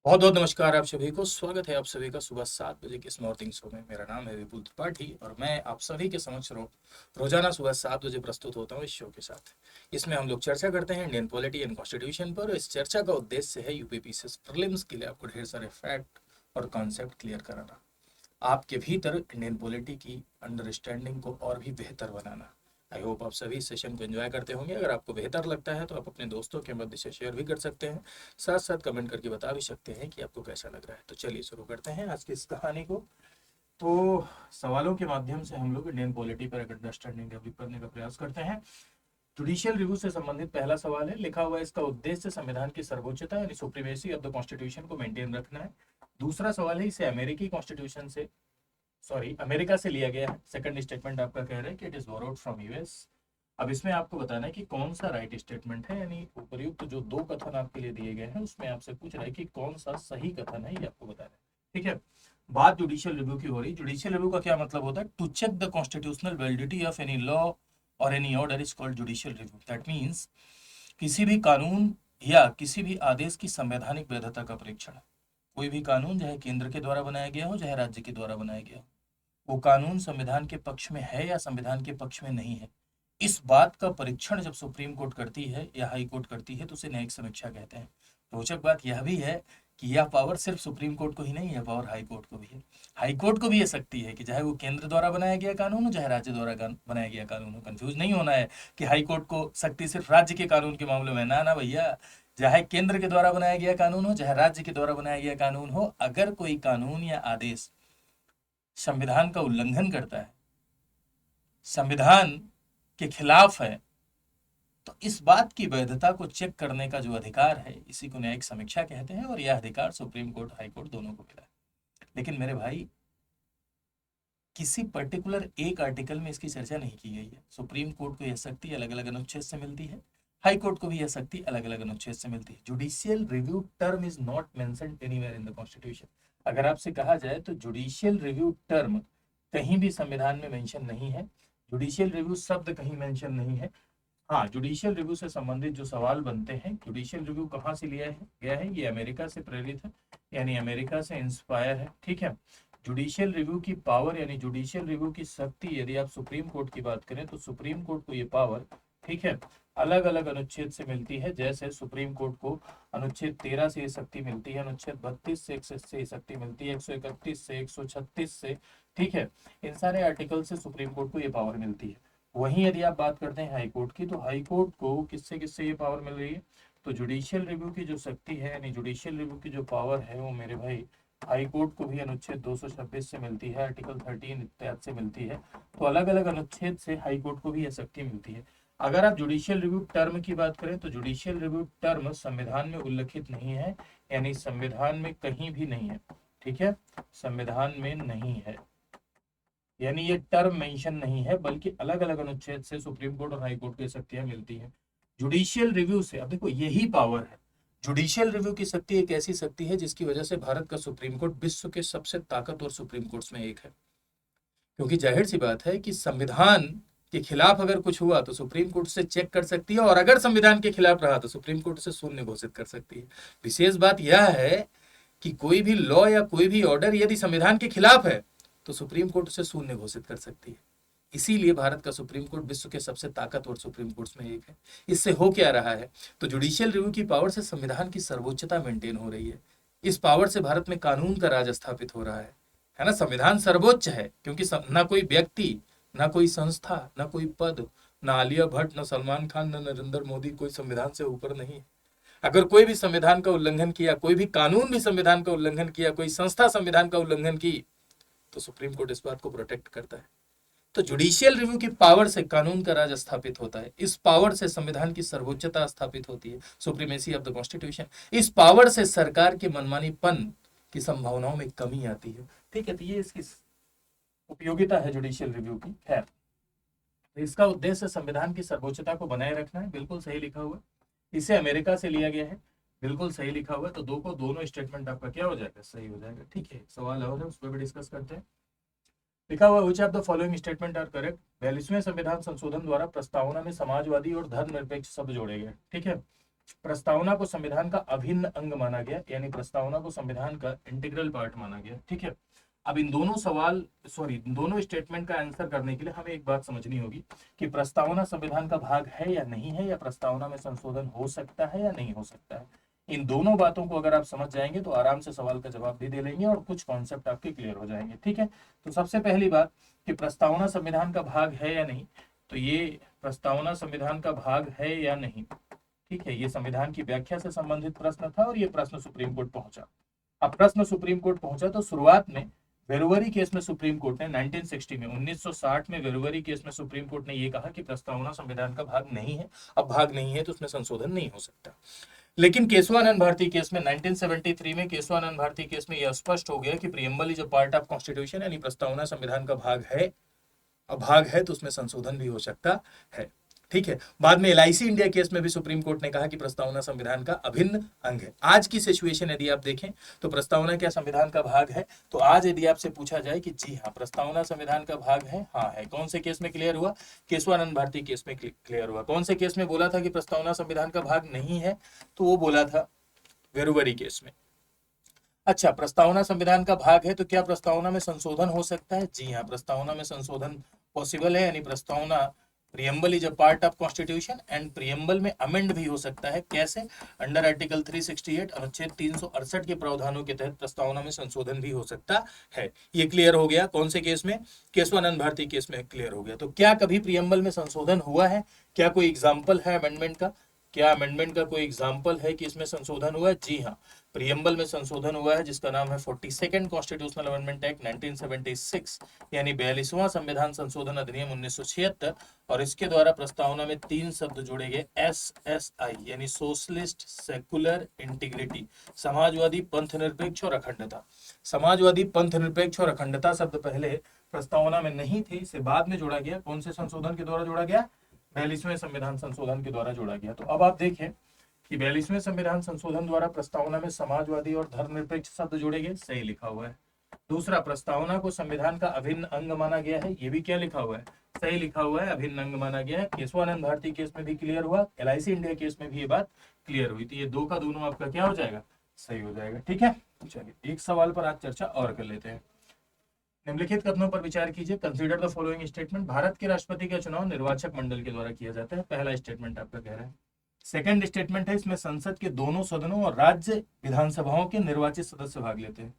बहुत बहुत नमस्कार आप सभी को। स्वागत है आप सभी का सुबह 7 बजे के इस मॉर्निंग शो में। मेरा नाम है विपुल त्रिपाठी और मैं आप सभी के समक्ष रोजाना सुबह 7 बजे प्रस्तुत होता हूँ इस शो के साथ। इसमें हम लोग चर्चा करते हैं इंडियन पॉलिटी एंड कॉन्स्टिट्यूशन पर। इस चर्चा का उद्देश्य है यूपीपीसीएस प्रीलिम्स के लिए आपको ढेर सारे फैक्ट और कॉन्सेप्ट क्लियर कराना, आपके भीतर इंडियन पॉलिटी की अंडरस्टैंडिंग को और भी बेहतर बनाना। आई होप आप सभी इस सेशन को एंजॉय करते होंगे। अगर आपको बेहतर लगता है तो आप अपने दोस्तों के मध्य से शेयर भी कर सकते हैं, साथ साथ कमेंट करके बता भी सकते हैं कि आपको कैसा लग रहा है। तो चलिए शुरू करते हैं आज की इस कहानी को। तो सवालों के माध्यम से हम लोग इंडियन पॉलिटी पर एक अंडरस्टैंडिंग डेवलप करने का प्रयास करते हैं। जुडिशियल रिव्यू से संबंधित पहला सवाल है, लिखा हुआ है इसका उद्देश्य संविधान की सर्वोच्चता यानी सुप्रीमेसी ऑफ द कॉन्स्टिट्यूशन को मेंटेन रखना है। दूसरा सवाल है, इसे अमेरिकी कॉन्स्टिट्यूशन से अमेरिका से लिया गया है। सेकंड स्टेटमेंट आपका कह रहा है कि it is borrowed from US. अब इसमें आपको बताना है कि कौन सा राइट स्टेटमेंट है, यानी उपर्युक्त जो दो कथन आपके लिए दिए गए हैं उसमें आपसे पूछ रहा है कि कौन सा सही कथन है, ये आपको बताना है। ठीक है। बात जुडिशियल रिव्यू की हो रही। जुडिशियल रिव्यू का क्या मतलब होता है? To check the constitutional validity of any law और any order is called judicial review. That means किसी भी कानून या किसी भी आदेश की संवैधानिक वैधता का परीक्षण। कोई भी कानून चाहे केंद्र के द्वारा बनाया गया हो चाहे राज्य के द्वारा बनाया गया हो, वो कानून संविधान के पक्ष में है या संविधान के पक्ष में नहीं है, इस बात का परीक्षण जब सुप्रीम कोर्ट करती है या हाई कोर्ट करती है तो उसे न्यायिक समीक्षा कहते हैं। रोचक बात यह भी है कि यह पावर सिर्फ सुप्रीम कोर्ट को ही नहीं, यह पावर हाई कोर्ट को भी है। हाई कोर्ट को भी ये शक्ति है कि चाहे वो केंद्र द्वारा बनाया गया कानून हो चाहे राज्य द्वारा बनाया गया कानून हो। कंफ्यूज नहीं होना है कि हाई कोर्ट को शक्ति सिर्फ राज्य के कानून के मामले में, ना ना भैया। चाहे केंद्र के द्वारा बनाया गया कानून हो चाहे राज्य के द्वारा बनाया गया कानून हो, अगर कोई कानून या आदेश संविधान का उल्लंघन करता है, संविधान के खिलाफ है, तो इस बात की वैधता को चेक करने का जो अधिकार है इसी को न्यायिक समीक्षा कहते हैं और यह अधिकार सुप्रीम कोर्ट हाई कोर्ट दोनों को मिला है। लेकिन मेरे भाई, किसी पर्टिकुलर एक आर्टिकल में इसकी चर्चा नहीं की गई है। सुप्रीम कोर्ट को यह शक्ति अलग अलग अनुच्छेद से मिलती है, हाई कोर्ट को भी यह शक्ति अलग अलग अनुच्छेद से मिलती है। Judicial review term is not mentioned anywhere in the constitution. अगर आपसे कहा जाए तो जुडिशियल रिव्यू टर्म कहीं भी संविधान में मेंशन नहीं है, जुडिशियल रिव्यू शब्द कहीं मेंशन नहीं है। हाँ, जुडिशियल रिव्यू से संबंधित जो सवाल बनते हैं, जुडिशियल रिव्यू कहाँ से लिया है गया है, ये अमेरिका से प्रेरित है, यानी अमेरिका से इंस्पायर है। ठीक है। जुडिशियल रिव्यू की पावर यानी जुडिशियल रिव्यू की शक्ति, यदि आप सुप्रीम कोर्ट की बात करें तो सुप्रीम कोर्ट को ये पावर, ठीक है, अलग अलग अनुच्छेद से मिलती है। जैसे सुप्रीम कोर्ट को अनुच्छेद 13 से ये शक्ति मिलती है, अनुच्छेद 32 से ये शक्ति मिलती है, 131 से, 136 से। ठीक है। इन सारे आर्टिकल से सुप्रीम कोर्ट को ये पावर मिलती है। वहीं यदि आप बात करते हैं हाई कोर्ट की, तो हाई कोर्ट को किससे किससे ये पावर मिल रही है? तो जुडिशियल रिव्यू की जो शक्ति है यानी जुडिशियल रिव्यू की जो पावर है वो मेरे भाई हाई कोर्ट को भी अनुच्छेद 226 से मिलती है, आर्टिकल 13 इत्यादि से मिलती है। तो अलग अलग अनुच्छेद से हाई कोर्ट को भी यह शक्ति मिलती है। अगर आप जुडिशियल रिव्यू टर्म की बात करें तो जुडिशियल रिव्यू टर्म संविधान में उल्लिखित नहीं है, यानी संविधान में कहीं भी नहीं है। ठीक है, संविधान में नहीं है, यानी ये टर्म मेंशन नहीं है, बल्कि अलग अलग अनुच्छेद से सुप्रीम कोर्ट और हाई कोर्ट की शक्तियां मिलती हैं। जुडिशियल रिव्यू से, अब देखो यही पावर है। जुडिशियल रिव्यू की शक्ति एक ऐसी शक्ति है जिसकी वजह से भारत का सुप्रीम कोर्ट विश्व के सबसे ताकतवर सुप्रीम कोर्ट्स में एक है। क्योंकि जाहिर सी बात है कि संविधान के खिलाफ अगर कुछ हुआ तो सुप्रीम कोर्ट से चेक कर सकती है, और अगर संविधान के खिलाफ रहा तो सुप्रीम कोर्ट से शून्य घोषित कर सकती है। विशेष बात यह है कि कोई भी लॉ या कोई भी ऑर्डर यदि संविधान के खिलाफ है तो सुप्रीम कोर्ट उसे शून्य घोषित कर सकती है। इसीलिए भारत का सुप्रीम कोर्ट विश्व के सबसे ताकतवर सुप्रीम कोर्ट्स में एक है। इससे हो क्या रहा है? तो जुडिशियल रिव्यू की पावर से संविधान की सर्वोच्चता मेंटेन हो रही है। इस पावर से भारत में कानून का राज स्थापित हो रहा है ना। संविधान सर्वोच्च है क्योंकि ना कोई व्यक्ति, ना कोई संस्था, ना कोई पद, ना आलिया भट्ट, ना सलमान खान, ना नरेंद्र मोदी, कोई संविधान से ऊपर नहीं है। अगर कोई भी संविधान का उल्लंघन किया, कोई भी कानून भी संविधान का उल्लंघन किया, कोई संस्था संविधान का उल्लंघन की, तो सुप्रीम कोर्ट इस बात को प्रोटेक्ट करता है। तो जुडिशियल रिव्यू की पावर से कानून का राज स्थापित होता है। इस पावर से संविधान की सर्वोच्चता स्थापित होती है, सुप्रीमेसी ऑफ द कॉन्स्टिट्यूशन। इस पावर से सरकार के मनमानीपन की संभावनाओं में कमी आती है। ठीक है, तो ये इसकी उपयोगिता है जुडिशियल रिव्यू की। खैर, तो इसका उद्देश्य संविधान की सर्वोच्चता को बनाए रखना है, बिल्कुल सही लिखा हुआ है। इसे अमेरिका से लिया गया है, बिल्कुल सही लिखा हुआ है। तो दो को दोनों स्टेटमेंट आपका क्या हो जाएगा? सही हो जाएगा। ठीक है, सवाल और है उस पर भी डिस्कस करते हैं। लिखा हुआ which of the following statement are correct? 42वें संविधान संशोधन द्वारा प्रस्तावना में समाजवादी और धर्मनिरपेक्ष शब्द जोड़े गए। ठीक है, प्रस्तावना को संविधान का अभिन्न अंग माना गया, यानी प्रस्तावना को संविधान का इंटीग्रल पार्ट माना गया। ठीक है, अब इन दोनों इन दोनों स्टेटमेंट का आंसर करने के लिए हमें एक बात समझनी होगी कि प्रस्तावना संविधान का भाग है या नहीं है, या प्रस्तावना में संशोधन हो सकता है या नहीं हो सकता है। इन दोनों बातों को अगर आप समझ जाएंगे तो आराम से सवाल का जवाब भी दे लेंगे और कुछ कॉन्सेप्ट आपके क्लियर हो जाएंगे। ठीक है, तो सबसे पहली बात कि प्रस्तावना संविधान का भाग है या नहीं, तो ये प्रस्तावना संविधान का भाग है या नहीं, ठीक है, ये संविधान की व्याख्या से संबंधित प्रश्न था और ये प्रश्न सुप्रीम कोर्ट पहुंचा। अब प्रश्न सुप्रीम कोर्ट पहुंचा तो शुरुआत में वेरुवरी केस में सुप्रीम कोर्ट ने 1960 में 1960 में वेरुवरी केस में सुप्रीम कोर्ट ने ये कहा कि प्रस्तावना संविधान का भाग नहीं है। अब भाग नहीं है तो उसमें संशोधन नहीं हो सकता। लेकिन केशवानंद भारती केस में 1973 में केशवानंद भारती केस में यह स्पष्ट हो गया कि preamble is a part of constitution, यानी प्रस्तावना संविधान का भाग है। अब भाग है तो उसमें संशोधन भी हो सकता है। ठीक है, बाद में एलआईसी इंडिया केस में भी सुप्रीम कोर्ट ने कहा कि प्रस्तावना संविधान का अभिन्न अंग है। आज की सिचुएशन यदि आप देखें तो प्रस्तावना क्या संविधान का भाग है, तो आज यदि आपसे पूछा जाए कि जी हाँ प्रस्तावना संविधान का भाग है, हाँ है। कौन से केस में क्लियर हुआ? केशवानंद भारती केस में क्लियर हुआ। कौन से केस में बोला था कि प्रस्तावना संविधान का भाग नहीं है? तो वो बोला था वेरुवरी केस में। अच्छा, प्रस्तावना संविधान का भाग है तो क्या प्रस्तावना में संशोधन हो सकता है? जी हाँ, प्रस्तावना में संशोधन पॉसिबल है, यानी प्रस्तावना preamble is a part of constitution and preamble में अमेंड भी हो सकता है। कैसे? अंडर आर्टिकल 368 अनुच्छेद 368 के प्रावधानों के तहत प्रस्तावना में संशोधन भी हो सकता है। ये क्लियर हो गया। कौन से केस में? केशवानंद भारती केस में क्लियर हो गया। तो क्या कभी प्रियम्बल में संशोधन हुआ है? क्या कोई एग्जाम्पल है अमेंडमेंट का? क्या अमेंडमेंट का कोई एग्जाम्पल है कि इसमें संशोधन हुआ है? जी हाँ, प्रियम्बल में संशोधन हुआ है जिसका नाम है 42nd कॉन्स्टिट्यूशनल अमेंडमेंट एक्ट 1976, यानी 42वां संविधान संशोधन अधिनियम 1976, और इसके द्वारा प्रस्तावना में 3 शब्द जोड़े गए, SSI यानी सोशलिस्ट सेकुलर इंटीग्रिटी, समाजवादी पंथ निरपेक्ष और अखंडता। समाजवादी पंथ निरपेक्ष और अखंडता शब्द पहले प्रस्तावना में नहीं थे, इसे बाद में जोड़ा गया। कौन से संशोधन के द्वारा जोड़ा गया? 42वें संविधान संशोधन के द्वारा जोड़ा गया। तो अब आप देखें कि 42वें संविधान संशोधन द्वारा प्रस्तावना में समाजवादी और धर्मनिरपेक्ष शब्द जोड़े गए, सही लिखा हुआ है। दूसरा, प्रस्तावना को संविधान का अभिन्न अंग माना गया है, ये भी क्या लिखा हुआ है? सही लिखा हुआ है, अभिन्न अंग माना गया है। केशवानंद भारती केस में भी क्लियर हुआ, एलआईसी इंडिया केस में भी ये बात क्लियर हुई। तो ये दो का दोनों आपका क्या हो जाएगा? सही हो जाएगा। ठीक है, चलिए एक सवाल पर आज चर्चा और कर लेते हैं। निम्नलिखित कथनों पर विचार कीजिए। Consider the following statement. Bharat के राष्ट्रपति का चुनाव निर्वाचक मंडल के द्वारा किया जाता है। पहला स्टेटमेंट आपका कह रहा है। सेकंड स्टेटमेंट है, इसमें संसद के दोनों सदनों और राज्य विधानसभाओं के निर्वाचित सदस्य भाग लेते हैं।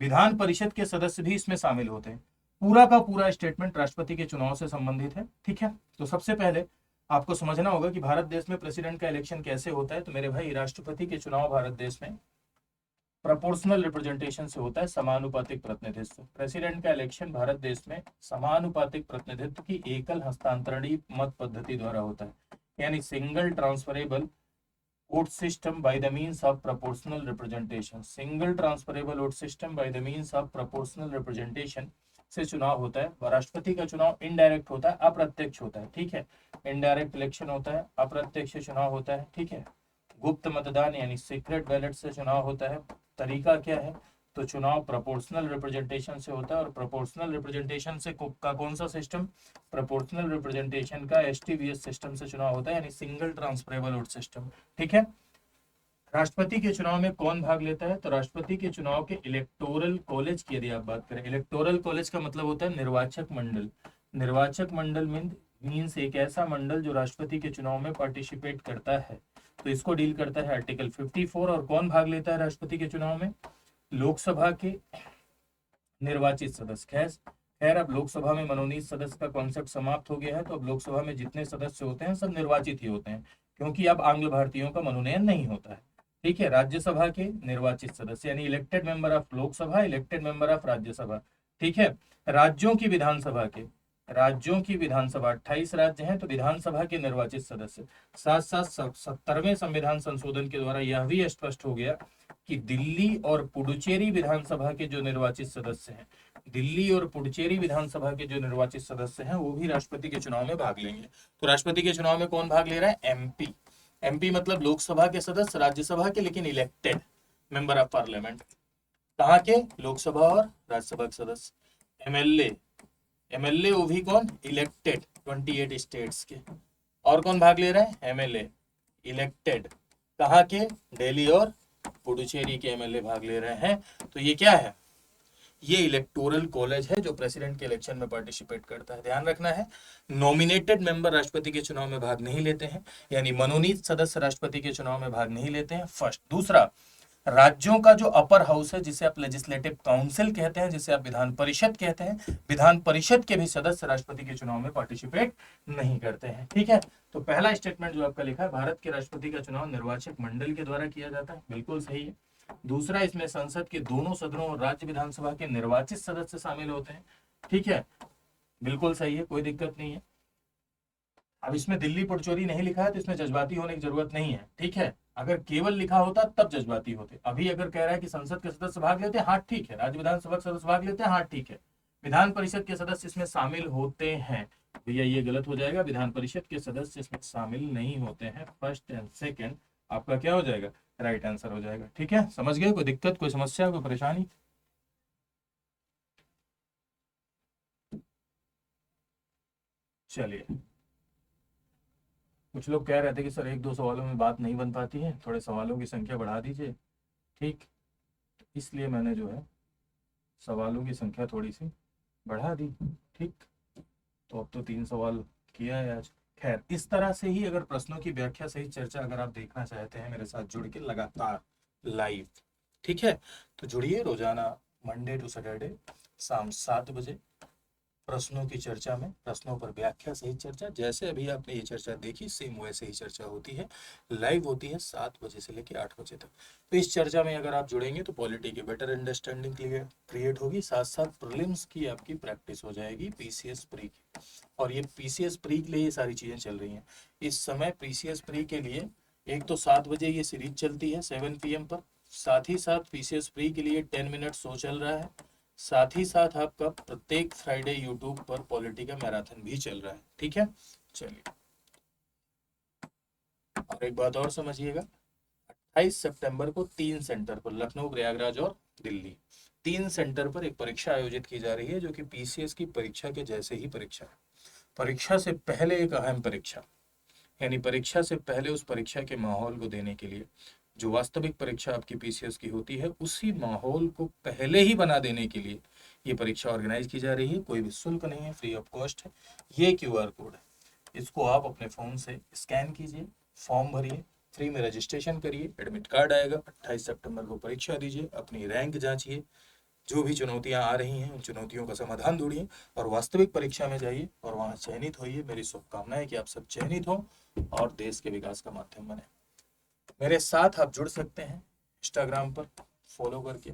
विधान परिषद के सदस्य भी इसमें शामिल होते हैं। पूरा का पूरा स्टेटमेंट राष्ट्रपति के चुनाव से संबंधित है। ठीक है, तो सबसे पहले आपको समझना होगा कि भारत देश में प्रेसिडेंट का इलेक्शन कैसे होता है। तो मेरे भाई, राष्ट्रपति के चुनाव भारत देश में प्रोपोर्शनल रिप्रेजेंटेशन से होता है, समानुपातिक प्रतिनिधित्व। प्रेसिडेंट का इलेक्शन भारत देश में समानुपातिक प्रतिनिधित्व की एकल हस्तांतरणीय मत पद्धति द्वारा होता है, यानी single transferable vote system by the means of proportional representation. Single transferable vote system by the means of proportional representation से चुनाव होता है। राष्ट्रपति का चुनाव इनडायरेक्ट होता है, अप्रत्यक्ष होता है। ठीक है, इनडायरेक्ट इलेक्शन होता है, अप्रत्यक्ष चुनाव होता है। ठीक है, गुप्त मतदान यानी सीक्रेट बैलेट से चुनाव होता है। तरीका क्या है? तो चुनाव प्रोपोर्शनल रिप्रेजेंटेशन से होता है, और प्रोपोर्शनल रिप्रेजेंटेशन से का कौन सा सिस्टम? प्रोपोर्शनल रिप्रेजेंटेशन का एसटीवीएस सिस्टम से चुनाव होता है, यानी सिंगल ट्रांसफरेबल वोट सिस्टम। ठीक है, राष्ट्रपति के चुनाव में कौन भाग लेता है? तो राष्ट्रपति के चुनाव के इलेक्टोरल कॉलेज की यदि आप बात करें, इलेक्टोरल कॉलेज का मतलब होता है निर्वाचक मंडल। निर्वाचक मंडल मीन्स एक ऐसा मंडल जो राष्ट्रपति के चुनाव में पार्टिसिपेट करता है। तो इसको डील करता है आर्टिकल 54। और कौन भाग लेता है राष्ट्रपति के चुनाव में? लोकसभा के निर्वाचित सदस्य। खैर अब लोकसभा में मनोनीत सदस्य का कॉन्सेप्ट समाप्त हो गया है, तो अब लोकसभा में जितने सदस्य होते हैं सब निर्वाचित ही होते हैं, क्योंकि अब आंग्ल भारतीयों का मनोनयन नहीं होता है। ठीक है, राज्यसभा के निर्वाचित सदस्य यानी elected member of Lok Sabha, elected member of Rajya Sabha. ठीक है, राज्यों की विधानसभा 28 राज्य हैं, तो विधानसभा के निर्वाचित सदस्य। साथ साथ 70वें संविधान संशोधन के द्वारा यह भी स्पष्ट हो गया कि दिल्ली और पुडुचेरी विधानसभा के जो निर्वाचित सदस्य हैं, दिल्ली और पुडुचेरी विधानसभा के जो निर्वाचित सदस्य हैं, वो भी राष्ट्रपति के चुनाव में भाग लेंगे। तो राष्ट्रपति के चुनाव में कौन भाग ले रहा है? एमपी। एमपी मतलब लोकसभा के सदस्य, राज्यसभा के लेकिन इलेक्टेड मेंबर ऑफ पार्लियामेंट। कहाँ के? लोकसभा और राज्यसभा के सदस्य। एमएलए वो भी कौन? इलेक्टेड 28 स्टेट्स के। और कौन भाग ले रहा है? एमएलए इलेक्टेड कहाँ के? दिल्ली और पुडुचेरी के एमएलए भाग ले रहे हैं। तो ये क्या है? ये इलेक्टोरल कॉलेज है जो प्रेसिडेंट के इलेक्शन में पार्टिसिपेट करता है। ध्यान रखना है, नॉमिनेटेड मेंबर राष्ट्रपति के चुनाव में भाग नहीं लेते हैं, यानी मनोनीत सदस्य राष्ट्रपति के चुनाव में भाग नहीं लेते हैं। फर्स्ट। दूसरा, राज्यों का जो अपर हाउस है, जिसे आप लेजिस्लेटिव काउंसिल कहते हैं, जिसे आप विधान परिषद कहते हैं, विधान परिषद के भी सदस्य राष्ट्रपति के चुनाव में पार्टिसिपेट नहीं करते हैं। ठीक है, तो पहला स्टेटमेंट जो आपका लिखा है, भारत के राष्ट्रपति का चुनाव निर्वाचक मंडल के द्वारा किया जाता है, बिल्कुल सही है। दूसरा, इसमें संसद के दोनों सदनों और राज्य विधानसभा के निर्वाचित सदस्य शामिल होते हैं। ठीक है, बिल्कुल सही है, कोई दिक्कत नहीं है। अब इसमें दिल्ली पुडुचेरी नहीं लिखा है तो इसमें जज्बाती होने की जरूरत नहीं है। ठीक है, अगर केवल लिखा होता तब जज्बाती होते। अभी अगर कह रहा है कि संसद के सदस्य भाग लेते हैं, हाँ ठीक है, राज्य विधानसभा के सदस्य भाग लेते हैं, हाँ ठीक है, विधान परिषद के सदस्य इसमें शामिल होते हैं। भैया ये गलत हो जाएगा, विधान परिषद के सदस्य इसमें शामिल नहीं होते हैं। फर्स्ट एंड सेकेंड आपका क्या हो जाएगा? राइट आंसर हो जाएगा। ठीक है, समझ गए? कोई दिक्कत, कोई समस्या, कोई परेशानी? चलिए, कुछ लोग कह रहे थे कि सर एक दो सवालों में बात नहीं बन पाती है, थोड़े सवालों की संख्या बढ़ा दीजिए। ठीक, इसलिए मैंने जो है सवालों की संख्या थोड़ी सी बढ़ा दी। ठीक, तो अब तो 3 सवाल किया है आज। खैर, इस तरह से ही अगर प्रश्नों की व्याख्या सहित चर्चा अगर आप देखना चाहते हैं मेरे साथ जुड़ के लगातार लाइव, ठीक है, तो जुड़िए रोजाना मंडे टू सैटरडे शाम 7 बजे प्रश्नों की चर्चा में, प्रश्नों पर व्याख्या सहित चर्चा। जैसे अभी आपने ये चर्चा देखी, सेम वैसे ही चर्चा होती है, लाइव होती है 7 बजे से लेकर 8 बजे तक। तो इस चर्चा में अगर आप जुड़ेंगे तो पॉलिटी की बेटर अंडरस्टैंडिंग क्रिएट होगी, साथ साथ प्रीलिम्स की आपकी प्रैक्टिस हो जाएगी, पीसीएस प्री की। और ये पीसीएस प्री के लिए ये सारी चीजें चल रही हैं इस समय। पीसीएस प्री के लिए एक तो 7 बजे ये सीरीज चलती है 7 PM पर, साथ ही साथ पीसीएस प्री के लिए 10 मिनट शो चल रहा है, साथ ही साथ आपका प्रत्येक फ्राइडे यूट्यूब पर पॉलिटी का मैराथन भी चल रहा है। ठीक है, चलिए, और एक बात और समझिएगा, 28 सितंबर को 3 सेंटर पर, लखनऊ, प्रयागराज और दिल्ली, 3 सेंटर पर एक परीक्षा आयोजित की जा रही है जो कि पीसीएस की परीक्षा के जैसे ही परीक्षा है। परीक्षा से पहले एक अहम परीक्षा, यानी परीक्षा से पहले उस परीक्षा के माहौल को देने के लिए, जो वास्तविक परीक्षा आपकी पीसीएस की होती है उसी माहौल को पहले ही बना देने के लिए ये परीक्षा ऑर्गेनाइज की जा रही है। कोई भी शुल्क नहीं है, फ्री ऑफ कॉस्ट है। ये क्यूआर कोड है, इसको आप अपने फोन से स्कैन कीजिए, फॉर्म भरिए, फ्री में रजिस्ट्रेशन करिए, एडमिट कार्ड आएगा, 28 सितंबर को परीक्षा दीजिए, अपनी रैंक जांचिए, जो भी चुनौतियां आ रही हैं उन चुनौतियों का समाधान ढूंढिए और वास्तविक परीक्षा में जाइए और वहां चयनित होइए। मेरी शुभकामनाएं कि आप सब चयनित हों और देश के विकास का माध्यम बने। मेरे साथ आप जुड़ सकते हैं इंस्टाग्राम पर फॉलो करके,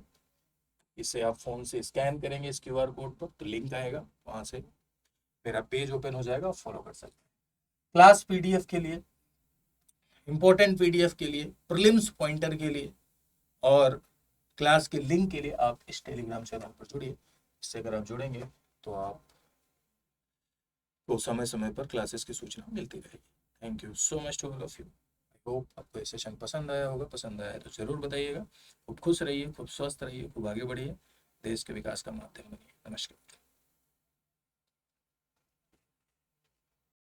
इसे आप फोन से स्कैन करेंगे इस क्यूआर कोड पर तो लिंक आएगा, वहां से मेरा पेज ओपन हो जाएगा, आप फॉलो कर सकते हैं। क्लास पीडीएफ के लिए, इंपॉर्टेंट पीडीएफ के लिए, प्रीलिम्स पॉइंटर के लिए और क्लास के लिंक के लिए आप इस टेलीग्राम चैनल पर जुड़िए। इससे अगर आप जुड़ेंगे तो आप को समय समय पर क्लासेस की सूचना मिलती रहेगी। Thank you so much to all of you. I hope आपको ये सेशन पसंद आया होगा, पसंद आया तो जरूर बताइएगा। खूब खुश रहिए, खूब स्वस्थ रहिए, खूब आगे बढ़िए, देश के विकास का माध्यम बनिए। नमस्कार।